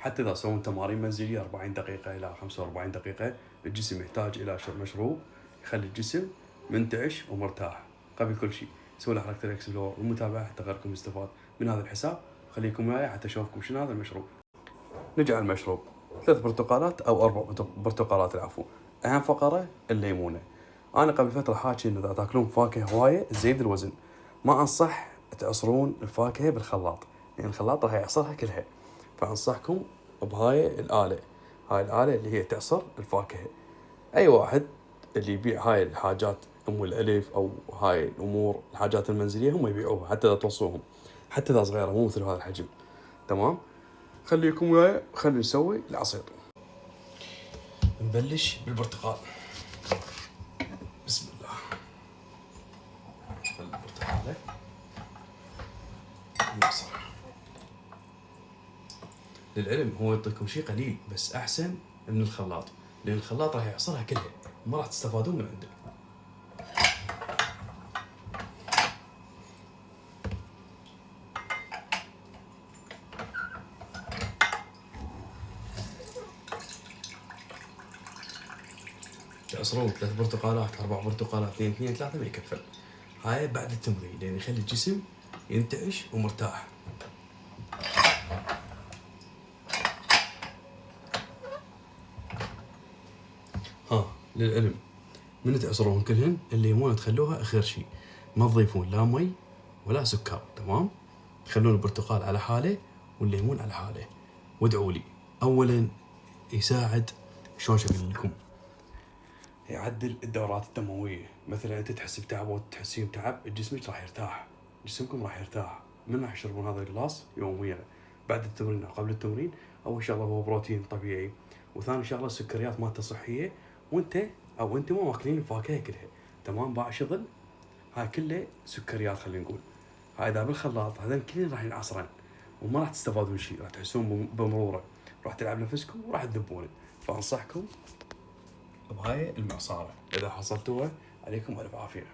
حتى إذا تسوون تمارين منزلية 40 دقيقة إلى 45 دقيقة، الجسم يحتاج إلى مشروب يخلي الجسم منتعش ومرتاح. قبل كل شيء سووا له حركة الإكسبلور والمتابعة حتى غيركم يستفاد من هذا الحساب. خليكم وياي حتى أشوفكم شنو هذا المشروب. نجي على المشروب، 3 برتقالات أو 4 برتقالات العفو. أهم فقرة الليمونة. أنا قبل فترة حاكي إنه إذا تاكلون فواكه هواية تزيد الوزن. ما أنصح تعصرون الفاكهة بالخلاط، لأن الخلاط راح يعصرها كلها. فأنصحكم بهاي الآلة، هاي الآلة اللي هي تعصر الفاكهة. أي واحد اللي يبيع هاي الحاجات أم الألف أو هاي الأمور الحاجات المنزلية هم يبيعوها، حتى إذا توصوهم، حتى إذا صغيرة مو مثل هذا الحجم. تمام، خليكم وياي، خلينا نسوي العصير. نبلش بالبرتقال. بسم الله. البرتقالة نعصر. للعلم هو يعطيكم شيء قليل بس أحسن من الخلاط، لأن الخلاط راح يعصرها كلها وما راح تستفادون من عنده. تعصرون 3 برتقالات 4 برتقالات 2 3 ما يكفل. هاي بعد التمرين لأن يخلي الجسم ينتعش ومرتاح. للعلم من تعصرون كلهن، الليمون تخلوها آخر شيء، ما تضيفون لا مي ولا سكر. تمام، تخلون البرتقال على حاله والليمون على حاله. وادعوا لي. أولا يساعد، شلون أقول لكم، يعدل الدورات الدموية. مثلا أنت تحس بتعب أو تحسين بتعب، جسمك راح يرتاح، جسمكم راح يرتاح. من راح يشربون هذا الجلاس يوميا بعد التمرين أو قبل التمرين. أول شغلة هو بروتين طبيعي، وثاني شغلة السكريات مالته صحية، وأنت أو أنتم ما ماكلين الفاكهة كلها. تمام، باع شغل هاي كله سكريات خلينا نقول. هاي إذا بالخلاط هذين كلين راح ينعصرن وما راح تستفادون شيء، راح تحسون بمرورة، راح تلعب نفسكم وراح تذبون. فأنصحكم بهاي المعصارة، إذا حصلتوها عليكم ألف عافية.